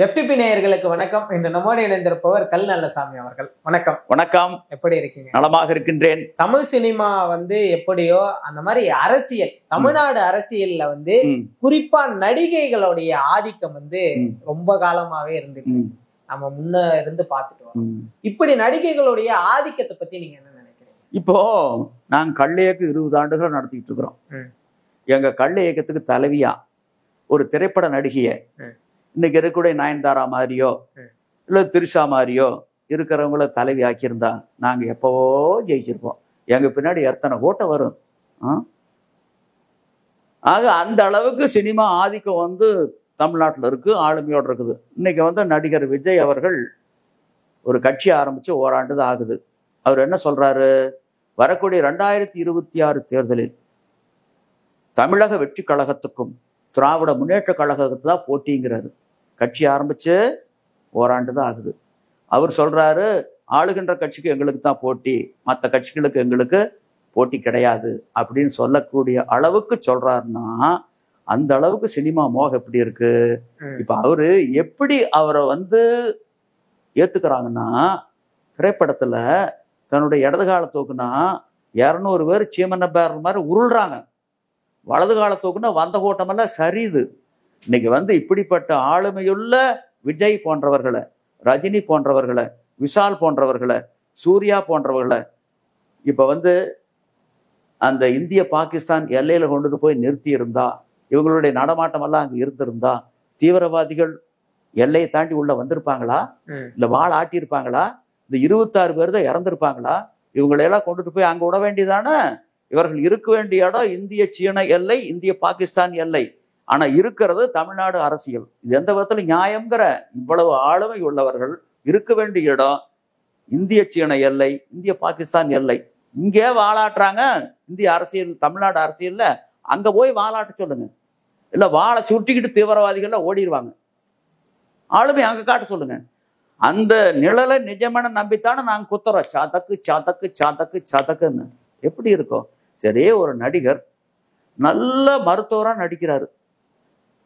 FTP நேயர்களுக்கு வணக்கம். இன்று நம்மோடு இணைந்திருப்பவர் கல் நல்லசாமி அவர்கள். வணக்கம். வணக்கம். எப்படி இருக்கீங்க? நலமாக இருக்கின்றேன். தமிழ் சினிமா எப்படியோ அந்த மாதிரி அரசியல், தமிழ்நாடு அரசியல்ல குறிப்பா நடிகைகளுடைய ஆதிக்கம் ரொம்ப காலமாவே இருந்துட்டு நம்ம முன்ன இருந்து பார்த்துட்டு வரோம். இப்படி நடிகைகளுடைய ஆதிக்கத்தை பத்தி நீங்க என்ன நினைக்கிறீங்க? இப்போ நாங்க கள்ள இயக்கம் 20 ஆண்டுகள் நடத்திட்டு இருக்கிறோம். எங்க கள்ள இயக்கத்துக்கு தலைவியா ஒரு திரைப்பட நடிகைய இன்னைக்கு இருக்கக்கூடிய நயன்தாரா மாதிரியோ இல்ல திரிஷா மாதிரியோ இருக்கிறவங்கள தலைவி ஆக்கியிருந்தா நாங்க எப்பவோ ஜெயிச்சிருப்போம். எங்க பின்னாடி எத்தனை ஓட்ட வரும். ஆக அந்த அளவுக்கு சினிமா ஆதிக்கம் தமிழ்நாட்டில் இருக்கு, ஆளுமையோடு இருக்குது. இன்னைக்கு நடிகர் விஜய் அவர்கள் ஒரு கட்சி ஆரம்பிச்சு ஓராண்டு தான் ஆகுது. அவர் என்ன சொல்றாரு, வரக்கூடிய 2026 தேர்தலில் தமிழக வெற்றி கழகத்துக்கும் திராவிட முன்னேற்ற கழகத்துக்கு தான் போட்டிங்கிறாரு. கட்சி ஆரம்பிச்சு ஓராண்டு தான் ஆகுது. அவர் சொல்றாரு, ஆளுகின்ற கட்சிக்கு எங்களுக்கு தான் போட்டி, மற்ற கட்சிகளுக்கு எங்களுக்கு போட்டி கிடையாது அப்படின்னு சொல்லக்கூடிய அளவுக்கு சொல்றாருன்னா அந்த அளவுக்கு சினிமா மோகம் எப்படி இருக்கு. இப்ப அவரு எப்படி அவரை ஏத்துக்கிறாங்கன்னா, திரைப்படத்துல தன்னுடைய இடது கால தூக்குனா 200 பேர் சீமன்ன பேர் மாதிரி உருள்றாங்க, வலது கால தூக்குனா வந்த கூட்டமெல்லாம் சரியுது. இன்னைக்கு இப்படிப்பட்ட ஆளுமையுள்ள விஜய் போன்றவர்களை, ரஜினி போன்றவர்களை, விஷால் போன்றவர்களை, சூர்யா போன்றவர்களை இப்ப அந்த இந்திய பாகிஸ்தான் எல்லையில கொண்டு போய் நிறுத்தி இருந்தா, இவங்களுடைய நடமாட்டம் எல்லாம் அங்க இருந்திருந்தா தீவிரவாதிகள் எல்லையை தாண்டி உள்ள வந்திருப்பாங்களா? இல்ல வாள் ஆட்டியிருப்பாங்களா? இந்த 26 பேர் தான் இறந்திருப்பாங்களா? இவங்களையெல்லாம் கொண்டுட்டு போய் அங்க விட வேண்டியதானே. இவர்கள் இருக்க வேண்டிய இடம் இந்திய சீன எல்லை, இந்திய பாகிஸ்தான் எல்லை. ஆனா இருக்கிறது தமிழ்நாடு அரசியல். இது எந்த விதத்துல நியாயம்ங்கிற? இவ்வளவு ஆளுமை உள்ளவர்கள் இருக்க வேண்டிய இடம் இந்திய சீன எல்லை, இந்திய பாகிஸ்தான் எல்லை. இங்கே வாழாட்டுறாங்க இந்திய அரசியல், தமிழ்நாடு அரசியல்ல. அங்க போய் வாழாட்ட சொல்லுங்க, இல்ல வாழை சுட்டிக்கிட்டு தீவிரவாதிகள்ல ஓடிடுவாங்க. ஆளுமை அங்க காட்ட சொல்லுங்க. அந்த நிழலை நிஜமான நம்பித்தானே நாங்க குத்துறோம், சாதக்கு சாதக்கு சாதக்கு சாதக்குன்னு. எப்படி இருக்கும்? சரி, ஒரு நடிகர் நல்ல மருத்துவரா நடிக்கிறாரு,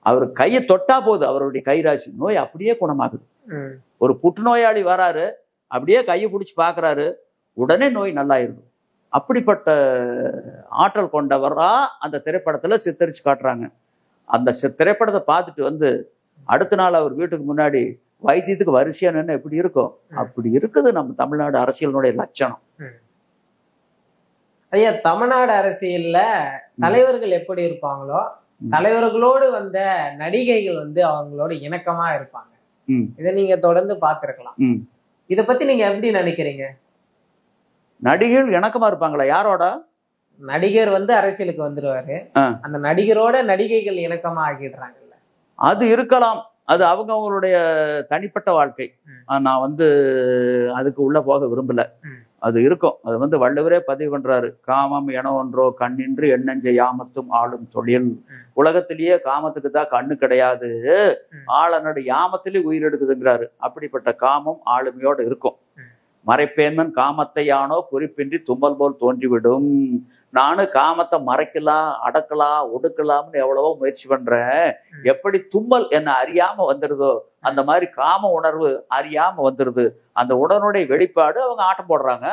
அவர் கையை தொட்டா போகுது, அவருடைய கைராசி நோய் அப்படியே குணமாகுது. ஒரு புற்றுநோயாளி வராரு, அப்படியே கையை பிடிச்சி பாக்குறாரு, உடனே நோய் நல்லாயிருது. அப்படிப்பட்ட ஆற்றல் கொண்டவரா அந்த திரைப்படத்துல சித்தரிச்சு காட்டுறாங்க. அந்த திரைப்படத்தை பார்த்துட்டு அடுத்த நாள் அவர் வீட்டுக்கு முன்னாடி வைத்தியத்துக்கு வரிசையா நின்று எப்படி இருக்கும்? அப்படி இருக்குது நம்ம தமிழ்நாடு அரசியலினுடைய லட்சணம். ஐயா, தமிழ்நாடு அரசியல்ல தலைவர்கள் எப்படி இருப்பாங்களோ, தலைவர்களோடு வந்த நடிகைகள் அவங்களோட இணக்கமா இருப்பாங்க. இதை நீங்க தொடர்ந்து பார்த்திருக்கலாம். இத பத்தி நீங்க எப்படி நினைக்கிறீங்க? நடிகைகள் இணக்கமா இருப்பாங்களா? யாரோட? நடிகர் அரசியலுக்கு வந்துருவாரு, அந்த நடிகரோட நடிகைகள் இணக்கமா ஆகிடுறாங்கல்ல. அது இருக்கலாம், அது அவங்களுடைய தனிப்பட்ட வாழ்க்கை. நான் அதுக்கு உள்ள போக விரும்பல. அது இருக்கும். அது வள்ளுவரே பதிவு பண்றாரு, காமம் என ஒன்றோ கண்ணின்று எண்ணஞ்ச யாமத்தும் ஆளும் தொழில். உலகத்திலேயே காமத்துக்கு தான் கண்ணு கிடையாது, ஆளனோட யாமத்திலே உயிர் எடுக்குதுங்கிறாரு. அப்படிப்பட்ட காமம் ஆளுமையோடு இருக்கும். மறைப்பேன்மன் காமத்தை யானோ குறிப்பின்றி தும்மல் போல் தோன்றிவிடும். நானும் காமத்தை மறைக்கலாம், அடக்கலாம், ஒடுக்கலாம்னு எவ்வளவோ முயற்சி பண்றேன். எப்படி தும்மல் என்ன அறியாம வந்துடுதோ அந்த மாதிரி காம உணர்வு அறியாம வந்துடுது. அந்த உடனுடைய வெளிப்பாடு அவங்க ஆட்டம் போடுறாங்க.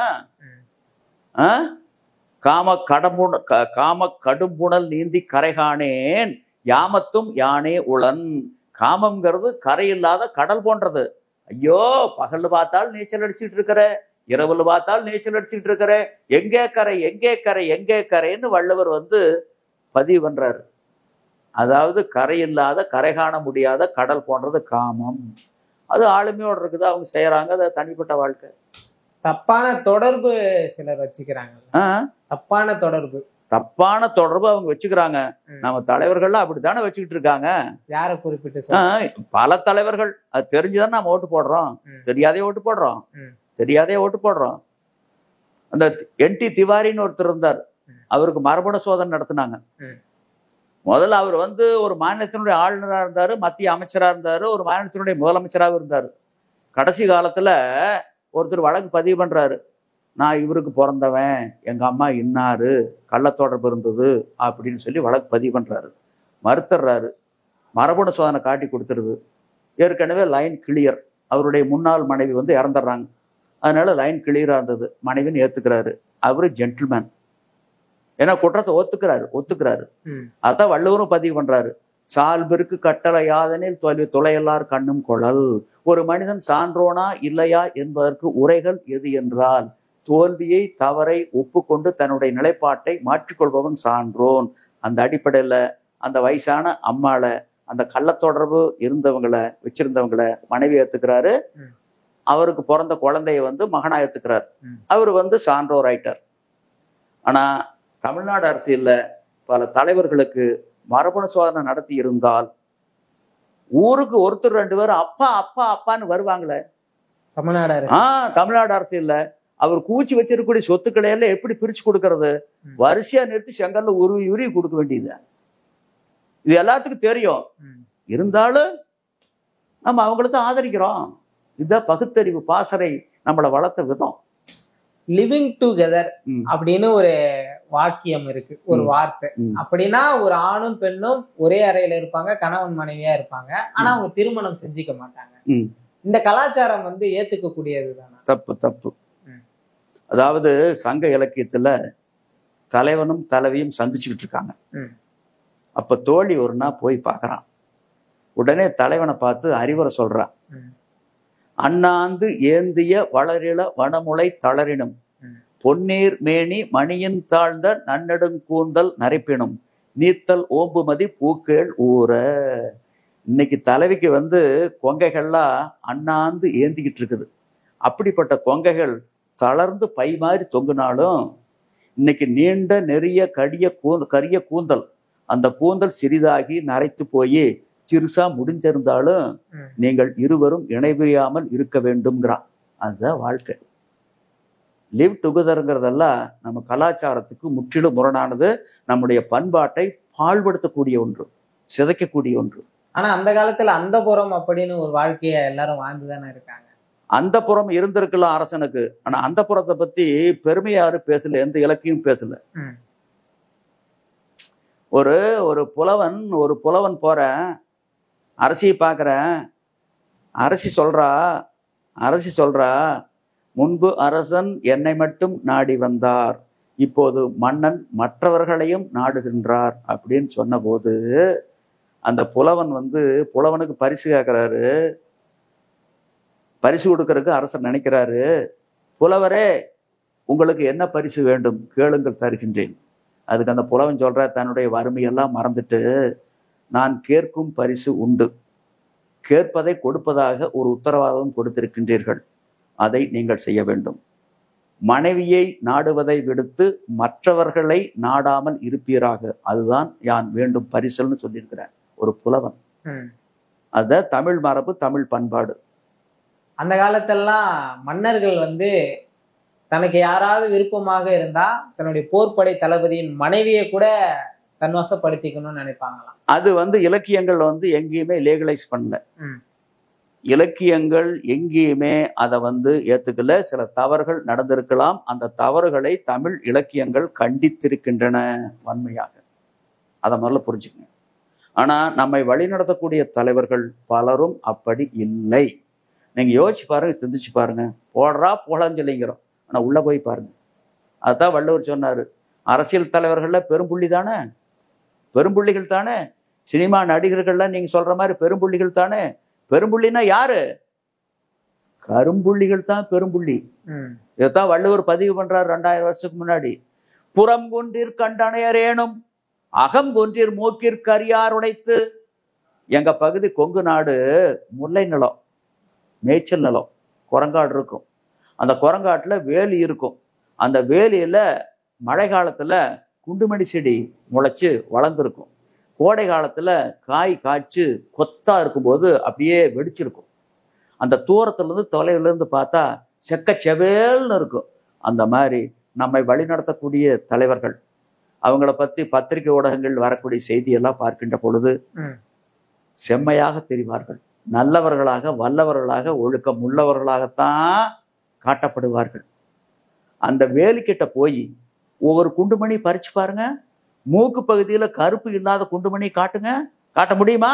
காம கடும்புணல் நீந்தி கரைகானேன் யாமத்தும் யானே உளன். காமம்ங்கிறது கரையில்லாத கடல் போன்றது. ஐயோ, பகல்ல பார்த்தால் நீச்சல் அடிச்சுட்டு இருக்கிற, இரவுல பார்த்தால் நீச்சல் அடிச்சுட்டு இருக்கிற, எங்கே கரை எங்கே கரை எங்கே கரைன்னு வள்ளுவர் பதிவு பண்றாரு. அதாவது கரையில்லாத, கரை காண முடியாத கடல் போன்றது காமம். அது ஆளுமையோடு இருக்குது, அவங்க செய்யறாங்க, அது தனிப்பட்ட வாழ்க்கை. தப்பான தொடர்பு சிலர் வச்சுக்கிறாங்க. தப்பான தொடர்பு அவங்க வச்சுக்கிறாங்க. நம்ம தலைவர்கள்லாம் அப்படித்தானே வச்சுக்கிட்டு இருக்காங்க. யார குறிப்பிட்டு? பல தலைவர்கள். அது தெரிஞ்சுதான் நம்ம ஓட்டு போடுறோம், தெரியாதே ஓட்டு போடுறோம். அந்த NT திவாரின்னு ஒருத்தர் இருந்தார், அவருக்கு மரபணு சோதனை நடத்தினாங்க. முதல்ல அவர் ஒரு மாநிலத்தினுடைய ஆளுநராக இருந்தாரு, மத்திய அமைச்சரா இருந்தாரு, ஒரு மாநிலத்தினுடைய முதலமைச்சராக இருந்தாரு. கடைசி காலத்துல ஒருத்தர் வழக்கு பதிவு பண்றாரு, நான் இவருக்கு பிறந்தவன், எங்க அம்மா இன்னாரு, கள்ள தொடர்பு இருந்தது அப்படின்னு சொல்லி வழக்கு பதிவு பண்றாரு. மறுத்துறாரு. மரபணு சோதனை காட்டி கொடுத்துருது. ஏற்கனவே லைன் கிளியர். அவருடைய முன்னாள் மனைவி வந்து இறந்துடுறாங்க, அதனால லைன் கிளியரா இருந்தது. மனைவின்னு ஏத்துக்கிறாரு. அவரு ஜென்டில்மேன், ஏன்னா குற்றத்தை ஒத்துக்கிறாரு. அதான் வள்ளுவரும் பதிவு பண்றாரு, சால்பிற்கு கட்டளை யாதனில் தோல்வி துளையல்லார் கண்ணும் குழல். ஒரு மனிதன் சான்றோனா இல்லையா என்பதற்கு உரைகள் எது என்றால், தோல்வியை தவறை ஒப்புக்கொண்டு தன்னுடைய நிலைப்பாட்டை மாற்றிக்கொள்பவன் சான்றோன். அந்த அடிப்படையில அந்த வயசான அம்மாள, அந்த கள்ளத்தொடர்பு வச்சிருந்தவங்களை மனைவி ஏத்துக்கிறாரு. அவருக்கு பிறந்த குழந்தைய வந்து மகனா ஏத்துக்கிறார். அவர் வந்து சான்றோர் ஆயிட்டார். ஆனா தமிழ்நாடு அரசியல்ல பல தலைவர்களுக்கு மரபணு சோதனை நடத்தி இருந்தால் ஊருக்கு ஒருத்தர் 2 பேரும் அப்பா அப்பா அப்பான்னு வருவாங்களே. தமிழ்நாடு அரசியல்ல அவர் கூச்சி வச்சிருக்கக்கூடிய சொத்துக்களை எல்லாம் எப்படி பிரிச்சு கொடுக்கறது? வரிசையா நிறுத்தி செங்கல்ல உருவி கொடுக்க வேண்டியது. இது எல்லாத்துக்கும் தெரியும். இருந்தாலும் நம்ம அவங்களுக்கு ஆதரிக்கிறோம். இதுதான் பகுத்தறிவு பாசறை நம்மளை வளர்த்த விதம். லிவிங் டுகெதர் அப்படின்னு ஒரு வாக்கியம் இருக்கு, ஒரு வார்த்தை. அப்படின்னா ஒரு ஆணும் பெண்ணும் ஒரே அறையில இருப்பாங்க, கணவன் மனைவியா இருப்பாங்க, ஆனா அவங்க திருமணம் செஞ்சுக்க மாட்டாங்க. இந்த கலாச்சாரம் வந்து ஏத்துக்க கூடியதுதானா? தப்பு. அதாவது சங்க இலக்கியத்துல தலைவனும் தலைவியும் சந்திச்சுக்கிட்டு இருக்காங்க. அப்ப தோழி ஒரு நாள் போய் பார்க்கறான். உடனே தலைவனை பார்த்து அறிவுரை சொல்றான். அண்ணாந்து ஏந்திய வளரிள வனமுலை தளரினும் பொன்னீர் மேனி மணியின் தாழ்ந்த நன்னெடுங்கூந்தல் நரைப்பினும் நீத்தல் ஓம்புமதி பூக்கள் ஊற. இன்னைக்கு தலைவிக்கு வந்து கொங்கைகள்லாம் அண்ணாந்து ஏந்திக்கிட்டு இருக்குது. அப்படிப்பட்ட கொங்கைகள் தளர்ந்து பை மாதிரி தொங்குனாலும் இன்னைக்கு நீண்ட நெறிய கரிய கூந்தல், அந்த கூந்தல் சிறிதாகி நரைத்து போய் சிறுசா முடிஞ்சிருந்தாலும் நீங்கள் இருவரும் இணைபிரியாமல் இருக்க வேண்டும்ங்கிறான். அதுதான் வாழ்க்கை. லிவ் டுகெதர்ங்கிறதெல்லாம் நம்ம கலாச்சாரத்துக்கு முற்றிலும் முரணானது. நம்முடைய பண்பாட்டை பாழ்படுத்தக்கூடிய ஒன்று, சிதைக்கக்கூடிய ஒன்று. ஆனா அந்த காலத்துல அந்த புறம் அப்படின்னு ஒரு வாழ்க்கைய எல்லாரும் வாழ்ந்துதானே இருக்காங்க. அந்த புறம் இருந்திருக்கலாம் அரசனுக்கு. ஆனா அந்த புறத்தை பத்தி பெருமையாரு பேசல, எந்த இலக்கியம் பேசல. ஒரு புலவன் போறேன், அரசியை பார்க்கிறேன். அரசி சொல்றா முன்பு அரசன் என்னை மட்டும் நாடி வந்தார், இப்போது மன்னன் மற்றவர்களையும் நாடுகின்றார் அப்படின்னு சொன்ன போது அந்த புலவன் வந்து புலவனுக்கு பரிசு கேட்கிறாரு. பரிசு கொடுக்கறதுக்கு அரசர் நினைக்கிறாரு, புலவரே உங்களுக்கு என்ன பரிசு வேண்டும் கேளுங்கள் தருகின்றேன். அதுக்கு அந்த புலவன் சொல்ற, தன்னுடைய வறுமையெல்லாம் மறந்துட்டு, நான் கேட்கும் பரிசு உண்டு, கேட்பதை கொடுப்பதாக ஒரு உத்தரவாதம் கொடுத்திருக்கின்றீர்கள், அதை நீங்கள் செய்ய வேண்டும். மனைவியை நாடுவதை விடுத்து மற்றவர்களை நாடாமல் இருப்பீராக, அதுதான் யான் வேண்டும் பரிசல்னு சொல்லியிருக்கிறேன் ஒரு புலவன். அத தமிழ் மரபு, தமிழ் பண்பாடு. அந்த காலத்தெல்லாம் மன்னர்கள் வந்து தனக்கு யாராவது விருப்பமாக இருந்தா தன்னுடைய போர்ப்படை தளபதியின் மனைவியை கூட தன்வசப்படுத்திக்கணும்னு நினைப்பாங்களாம். அது வந்து இலக்கியங்கள் வந்து எங்கேயுமே லீகலைஸ் பண்ணல. இலக்கியங்கள் எங்கேயுமே அதை வந்து ஏத்துக்கல. சில தவறுகள் நடந்திருக்கலாம், அந்த தவறுகளை தமிழ் இலக்கியங்கள் கண்டித்திருக்கின்றன வன்மையாக. அதை முதல்ல புரிஞ்சுக்கங்க. ஆனா நம்மை வழிநடத்தக்கூடிய தலைவர்கள் பலரும் அப்படி இல்லை. நீங்க யோசிச்சு பாருங்க, சிந்திச்சு பாருங்க. போடுறா போலஞ்சொல்லிங்கிறோம், ஆனா உள்ள போய் பாருங்க. அதுதான் வள்ளுவர் சொன்னாரு, அரசியல் தலைவர்கள்ல பெரும்புள்ளிகள் தானே. சினிமா நடிகர்கள்ல நீங்க சொல்ற மாதிரி பெரும்புள்ளிகள் தானே. பெரும்புள்ளினா யாரு? கரும்புள்ளிகள் தான் பெரும்புள்ளி. இதைத்தான் வள்ளுவர் பதிவு பண்றாரு 2000 வருஷத்துக்கு முன்னாடி. புறம் கொன்றீர் கண்டனையரேனும் அகம் கொன்றீர் மூக்கிற்கு அறியார் உடைத்து. எங்க பகுதி கொங்கு நாடு முல்லை நிலம், மேய்ச்சல் நிலம், குரங்காடு இருக்கும். அந்த குரங்காட்டுல வேலி இருக்கும். அந்த வேலியில மழை காலத்துல குண்டுமணி செடி முளைச்சு வளர்ந்துருக்கும். கோடை காலத்துல காய் காய்ச்சி கொத்தா இருக்கும்போது அப்படியே வெடிச்சிருக்கும். அந்த தூரத்துல இருந்து தொலைவுல இருந்து பார்த்தா செக்க செவேல்னு இருக்கும். அந்த மாதிரி நம்மை வழிநடத்தக்கூடிய தலைவர்கள், அவங்கள பத்தி பத்திரிகை ஊடகங்கள் வரக்கூடிய செய்தியெல்லாம் பார்க்கின்ற பொழுது செம்மையாக தெரிவார்கள். நல்லவர்களாக, வல்லவர்களாக, ஒழுக்கம் உள்ளவர்களாகத்தான் காட்டப்படுவார்கள். அந்த வேலிக்கிட்ட போய் ஒவ்வொரு குண்டுமணி பறிச்சு பாருங்க. மூக்கு பகுதியில கருப்பு இல்லாத குண்டுமணி காட்டுங்க, காட்ட முடியுமா?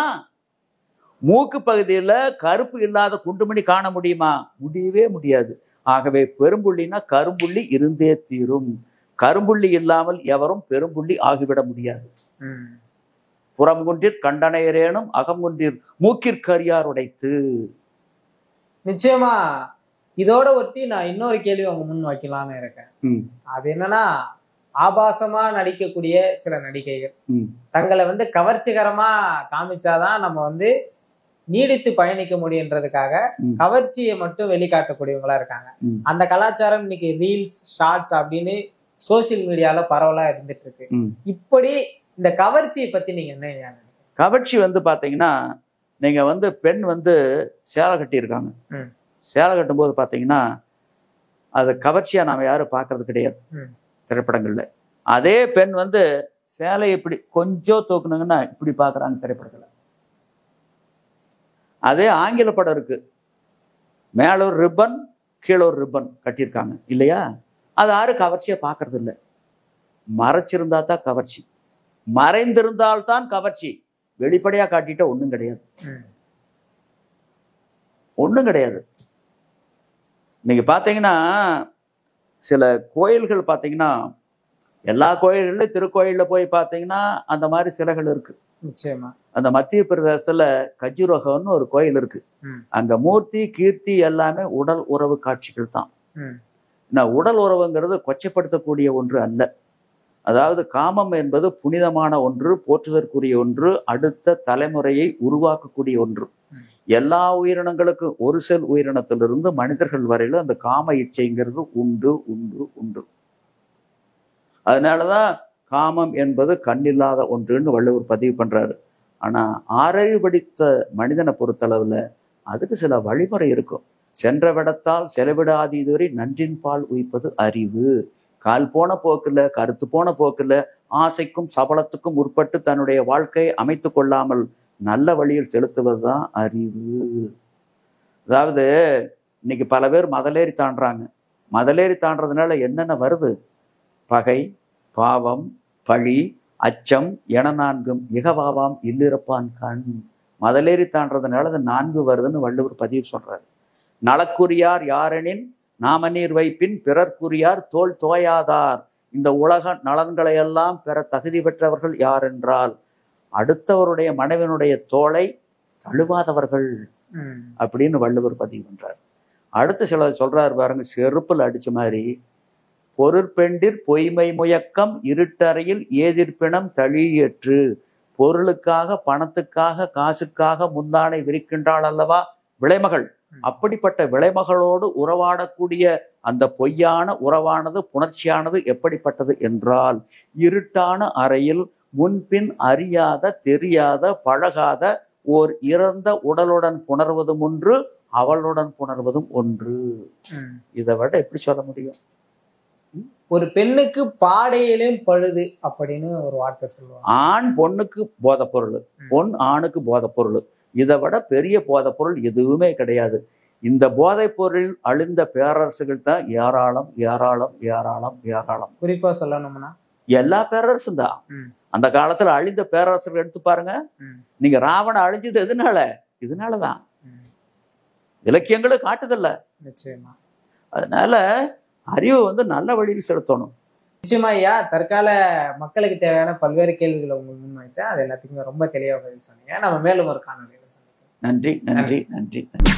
மூக்கு பகுதியில கருப்பு இல்லாத குண்டுமணி காண முடியுமா? முடியவே முடியாது. ஆகவே பெரும்புள்ளினா கரும்புள்ளி இருந்தே தீரும். கரும்புள்ளி இல்லாமல் எவரும் பெரும்புள்ளி ஆகிவிட முடியாது. புறம்குன்றிற் கண்டனையரேனும் அகம்குன்றிற் மூக்கிற்கரியார் உடைத்து. நிச்சயமா இதோட ஒட்டி நான் இன்னொரு கேள்வி உங்க முன் வைக்கலாம்னு இருக்கேன். அது என்னன்னா, ஆபாசமா நடிக்கக்கூடிய சில நடிகைகள் தங்களை கவர்ச்சிகரமா காமிச்சாதான் நம்ம நீடித்து பயணிக்க முடியுன்றதுக்காக கவர்ச்சியை மட்டும் வெளிக்காட்டக்கூடியவங்களா இருக்காங்க. அந்த கலாச்சாரம் இன்னைக்கு ரீல்ஸ், ஷார்ட்ஸ் அப்படின்னு சோசியல் மீடியால பரவலா இருந்துட்டு இருக்கு. இப்படி இந்த கவர்ச்சியை பத்தி நீங்க என்ன? கவர்ச்சி பாத்தீங்கன்னா, நீங்க பெண் சேலை கட்டியிருக்காங்க. சேலை கட்டும் போது பாத்தீங்கன்னா அது கவர்ச்சியா நாம யாரும் பாக்குறது கிடையாது திரைப்படங்கள்ல. அதே பெண் சேலை இப்படி கொஞ்சம் தூக்குனாங்கன்னா இப்படி பாக்குறாங்க திரைப்படத்துல. அதே ஆங்கில படம் இருக்கு, மேல ஒரு ரிப்பன் கீழே ஒரு ரிப்பன் கட்டியிருக்காங்க இல்லையா? அது யாரும் கவர்ச்சியா பாக்குறது இல்லை. மறைச்சிருந்தா தான் கவர்ச்சி, மறைந்திருந்தால்தான் கவர்ச்சி. வெளிப்படையா காட்டிட்ட ஒண்ணும் கிடையாது, ஒண்ணும் கிடையாது. நீங்க பாத்தீங்கன்னா சில கோயில்கள் பாத்தீங்கன்னா, எல்லா கோயில்கள்லயும் திருக்கோயில்ல போய் பாத்தீங்கன்னா அந்த மாதிரி சிலைகள் இருக்கு. நிச்சயமா அந்த மத்திய பிரதேசத்துல கஜுரோகம்னு ஒரு கோயில் இருக்கு. அங்க மூர்த்தி கீர்த்தி எல்லாமே உடல் உறவு காட்சிகள் தான். உடல் உறவுங்கிறது கொச்சைப்படுத்தக்கூடிய ஒன்று அல்ல. அதாவது காமம் என்பது புனிதமான ஒன்று, போற்றுதற்குரிய ஒன்று, அடுத்த தலைமுறையை உருவாக்கக்கூடிய ஒன்று. எல்லா உயிரினங்களுக்கும், ஒரு செல் உயிரினத்திலிருந்து மனிதர்கள் வரையிலும் அந்த காம இச்சைங்கிறது உண்டு உண்டு உண்டு. அதனாலதான் காமம் என்பது கண்ணில்லாத ஒன்றுன்னு வள்ளுவர் பதிவு பண்றாரு. ஆனா ஆறறிவு படித்த மனிதனை பொறுத்தளவுல அதுக்கு சில வழிமுறை இருக்கும். சென்ற விடத்தால் செலவிடாது இதுவரை நன்றின் பால் உய்ப்பது அறிவு. கால் போன போக்குல, கருத்து போன போக்குல, ஆசைக்கும் சபலத்துக்கும் உட்பட்டு தன்னுடைய வாழ்க்கையை அமைத்து கொள்ளாமல் நல்ல வழியில் செலுத்துவதுதான் அறிவு. அதாவது இன்னைக்கு பல பேர் மதலேறி தாண்டுறாங்க. மதலேறி தாண்டதுனால என்னென்ன வருது? பகை, பாவம், பழி, அச்சம் என 4 இகவாவாம் இல்லிருப்பான் கண். மதலேறி தாண்டதுனால அது 4 வருதுன்னு வள்ளுவர் பதிவு சொல்றாரு. நலக்குரியார் யாரெனின் நாம நீர் வைப்பின் பிறர்க்குரியார் தோல் தோயாதார். இந்த உலக நலன்களை எல்லாம் பெற தகுதி பெற்றவர்கள் யார் என்றால் அடுத்தவருடைய மனைவனுடைய தோளை தழுவாதவர்கள் அப்படின்னு வள்ளுவர் பதிவு பண்றார். அடுத்த சில சொல்றாரு பாருங்க, செருப்புல அடிச்ச மாதிரி, பொருட்பெண்டிற் பொய்மை முயக்கம் இருட்டறையில் ஏதிர்ப்பினம் தழியற்று. பொருளுக்காக, பணத்துக்காக, காசுக்காக முந்தானை விரிக்கின்றாள் அல்லவா விளைமகள். அப்படிப்பட்ட விளைமகளோடு உறவாடக்கூடிய அந்த பொய்யான உறவானது, புணர்ச்சியானது எப்படிப்பட்டது என்றால், இருட்டான அறையில் முன்பின் அறியாத, தெரியாத, பழகாத ஓர் இறந்த உடலுடன் புணர்வதும் ஒன்று, அவளுடன் புணர்வதும் ஒன்று. இதை விட எப்படி சொல்ல முடியும்? ஒரு பெண்ணுக்கு பாடையிலும் பழுது அப்படின்னு ஒரு வார்த்தை சொல்லுவாங்க. ஆண் பொண்ணுக்கு போதை பொருள், பொன் ஆணுக்கு போதை பொருள். இதை விட பெரிய போதை பொருள் எதுவுமே கிடையாது. இந்த போதை பொருள் அழிந்த பேரரசுகள் தான் ஏராளம் ஏராளம் ஏராளம் ஏராளம். குறிப்பா சொல்லணும்னா எல்லா பேரரசும் தான். அந்த காலத்துல அழிந்த பேரரசர்கள் எடுத்து பாருங்க. நீங்க ராவண அழிஞ்சது எதுனால? இதனாலதான். இலக்கியங்களும் காட்டுதல்ல. நிச்சயமா. அதனால அறிவு நல்ல வழியில் செலுத்தணும். நிச்சயமா ஐயா, தற்கால மக்களுக்கு தேவையான பல்வேறு கேள்விகளை உங்களுக்கு முன்வைத்தேன். அது எல்லாத்துக்குமே ரொம்ப தெளிவாக சொன்னீங்க. நம்ம மேலும் ஒரு காணொலியில சந்திப்போம். நன்றி நன்றி நன்றி நன்றி.